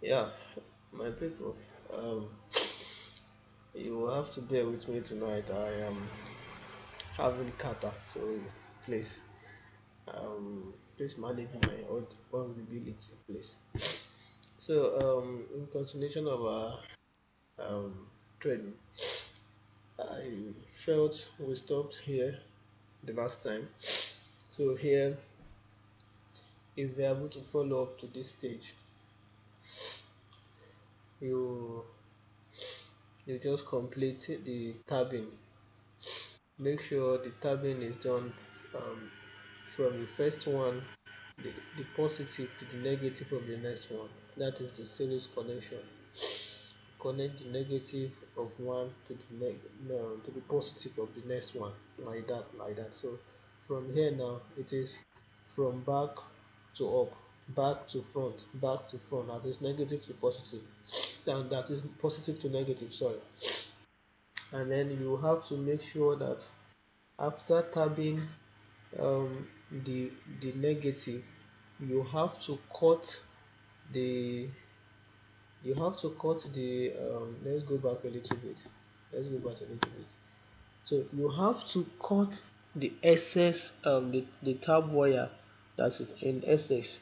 Yeah, my people, um, you will have to bear with me tonight. I am having kata, so please, please manage my audibility, please. So, in continuation of our training, I felt we stopped here the last time. So here, if we're able to follow up to this stage, you you just complete the tabbing. Make sure the tabbing is done um, from the first one, the positive to the negative of the next one. That is the series connection. Connect the negative of one to the no, to the positive of the next one, like that. So from here now, it is from back to up, back to front, back to front. That is negative to positive, and that is positive to negative. Sorry, and then you have to make sure that after tabbing um, the negative, you have to cut the let's go back a little bit. So you have to cut the excess the tab wire that is in excess.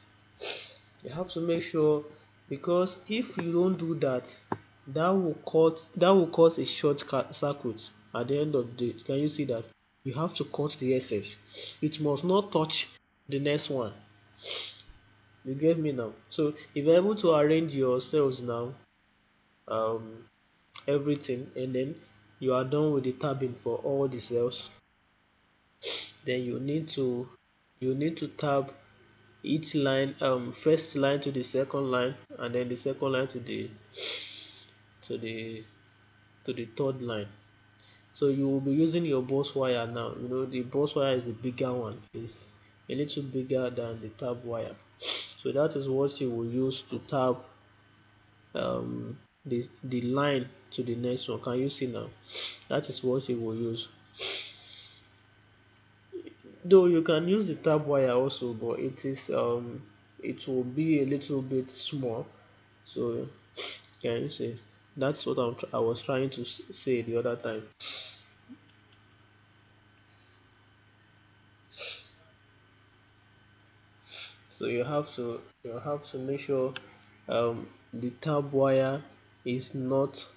You have to make sure, because if you don't do that, that will cause a short circuit at the end of the day. Can you see that? You have to cut the excess. It must not touch the next one. You get me now? So if you're able to arrange your cells now, um everything, and then you are done with the tabbing for all the cells, then you need to tab each line, first line to the second line, and then the second line to the to the third line. So you will be using your bus wire now. You know the bus wire is the bigger one, is a little bigger than the tab wire. So that is what you will use to tab the line to the next one. Can you see now? That is what you will use. Though you can use the tab wire also, but it will be a little bit small. So can you see? That's what I was trying to say the other time. So you have to make sure the tab wire is not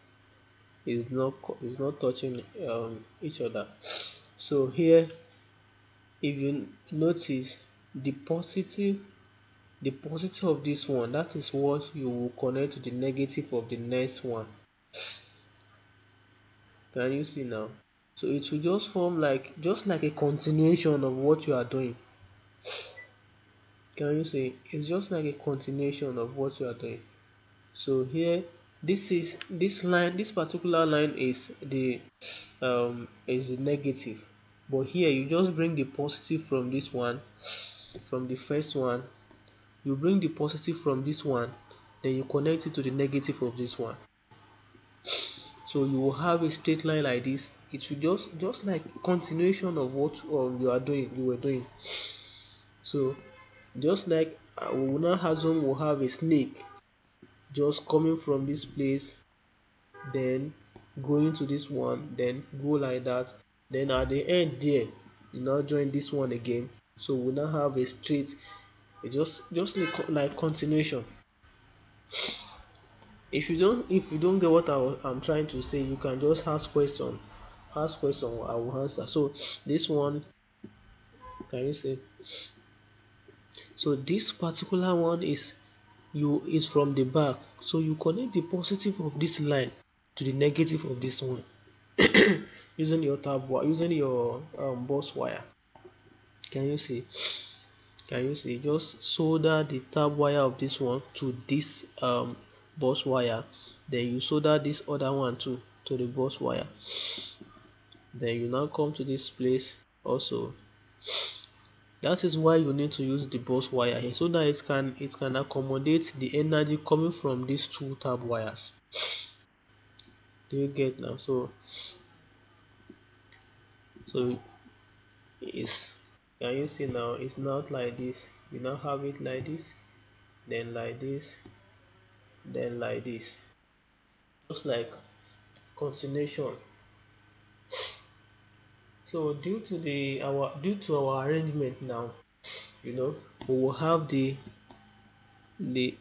is not touching each other. So here, if you notice, the positive the positive of this one, that is what you will connect to the negative of the next one. Can you see now? So it will just form just like a continuation of what you are doing. Can you see? It's just like a continuation of what you are doing. So here, this particular line is the negative, but here you just bring the positive from this one, from the first one. You bring the positive from this one, then you connect it to the negative of this one. So you will have a straight line like this. It will just like continuation of what you were doing. So just like Una Hazom will have a snake just coming from this place, then going to this one, then go like that, then at the end there you now join this one again. So we now have a straight, just like continuation. If you don't get what I'm trying to say, you can just ask question, I will answer. So this one, can you say? So this particular one is from the back, so you connect the positive of this line to the negative of this one using your tab wire, using your bus wire. Can you see? Can you see? Just solder the tab wire of this one to this bus wire, then you solder this other one too to the bus wire. Then you now come to this place also. That is why you need to use the bus wire here, so that it can accommodate the energy coming from these two tab wires. Do you get now? So it's, can you see now? It's not like this. You now have it like this, then like this, then like this, just like continuation. So due to our arrangement now, we will have the the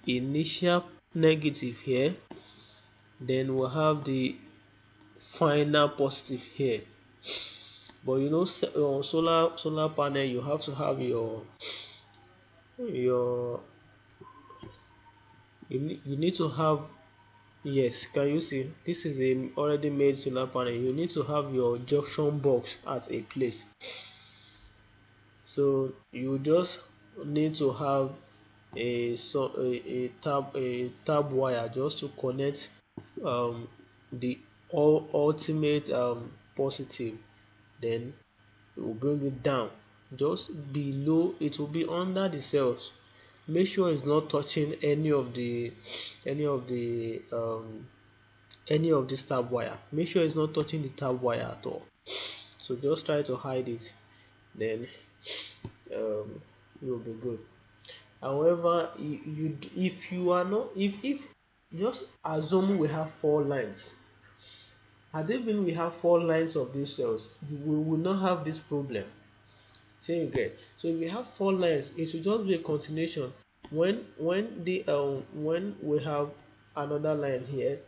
initial negative here, then we'll have the final positive here. But solar panel, you have to have your you need to have, yes, can you see this is a already made solar panel. You need to have your junction box at a place. So you just need to have a tab wire just to connect the ultimate positive. Then it will bring it down just below. It will be under the cells. Make sure it's not touching any of the this tab wire. Make sure it's not touching the tab wire at all. So just try to hide it, then you'll be good. However, if you are not, if just assume we have 4 lines. Had it been we have 4 lines of these cells, we will not have this problem. So you get. So if we have 4 lines, it will just be a continuation. When we have another line here,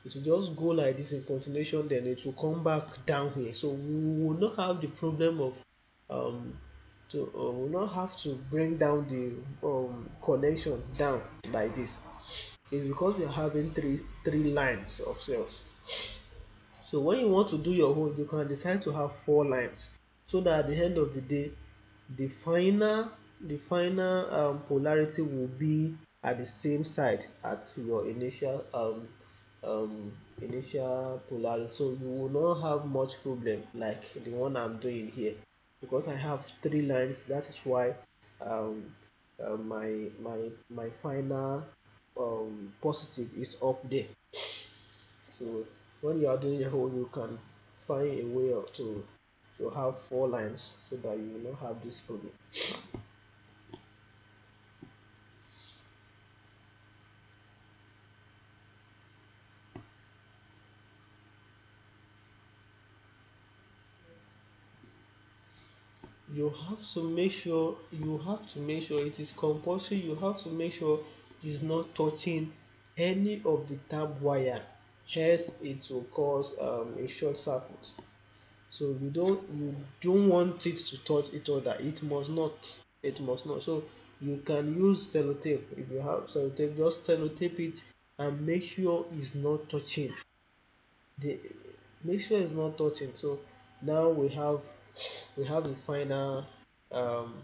it will just go like this in continuation, then it will come back down here. So we will not have the problem of we will not have to bring down the connection down like this. It's because we are having three lines of cells. So when you want to do your own, you can decide to have 4 lines, so that at the end of the day, the final polarity will be at the same side at your initial polarity. So you will not have much problem like the one I'm doing here, because I have 3 lines. That is why my final positive is up there. So when you are doing your whole, you can find a way to have 4 lines, so that you will not have this problem. You have to make sure it is compulsory. You have to make sure it's not touching any of the tab wire, else it will cause a short circuit. So you don't want it to touch each other. It must not. So you can use sellotape. If you have sellotape, just sellotape it and make sure it's not touching. The Make sure it's not touching. So now we have the final um,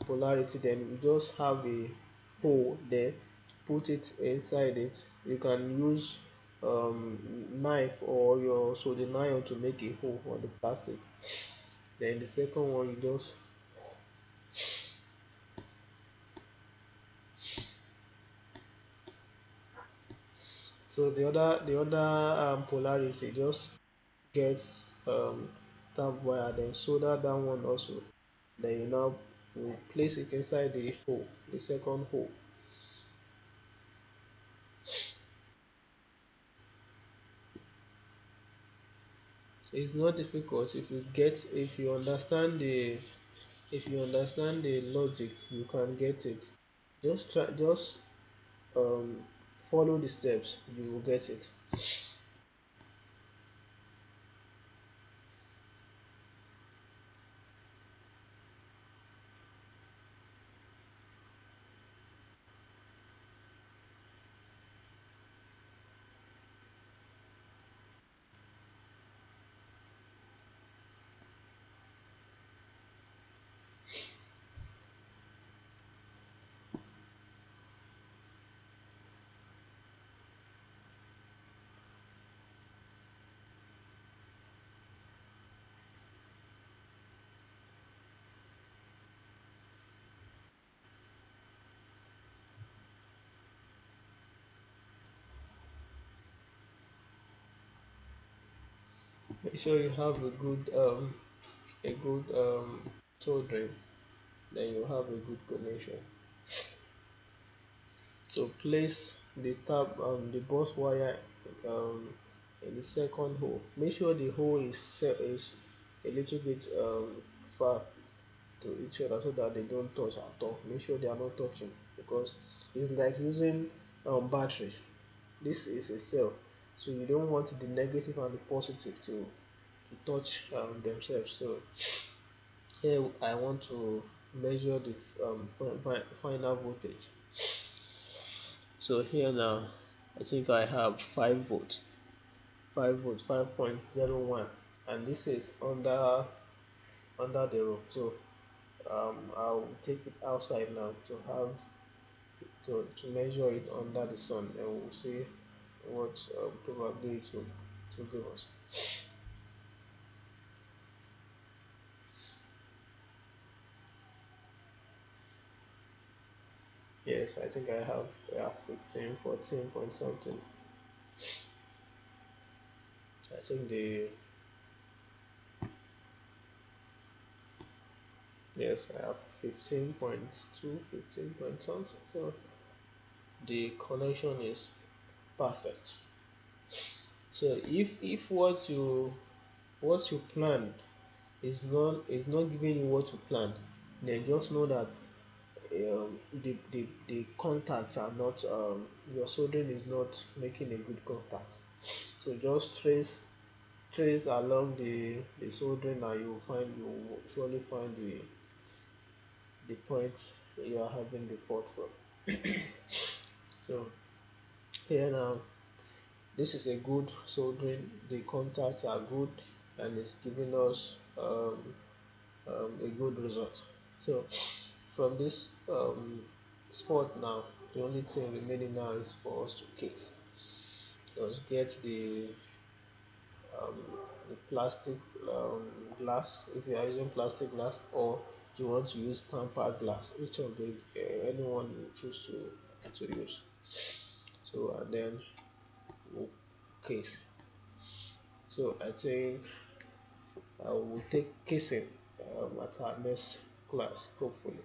polarity. Then we just have a hole there, put it inside it. You can use knife or your soldering iron to make a hole on the plastic. Then the second one, you just so the other polarity, just get tab wire, then solder that one also. Then you now place it inside the hole, the second hole. It's not difficult. If you understand the logic, you can get it. Just um follow the steps, you will get it. Make sure you have a good soldering, then you have a good connection. So place the tab the bus wire um, in the second hole. Make sure the hole is a little bit far to each other so that they don't touch at all. Make sure they are not touching, because it's like using batteries. This is a cell, so you don't want the negative and the positive to touch themselves. So here I want to measure the final voltage. So here now I think I have 5 volts, 5.01, and this is under the room. So I'll take it outside now to have to measure it under the sun, and we'll see what probably it will to give us. Yes, I think I have 15, 14 point something. I think yes, I have 15.2, 15 point something. So the connection is perfect. So if what you planned is not giving you what you planned, then just know that the contacts are not your soldering is not making a good contact. So just trace along the soldering, and you will surely find the point you are having the fault from. So here now, this is a good soldering. The contacts are good, and it's giving us a good result. So from this spot now, the only thing remaining now is for us to case. Just get um, the plastic glass, if you are using plastic glass, or you want to use tamper glass, which of the anyone you choose to use. So and then we'll case. So I think I will take casing at our next class, hopefully.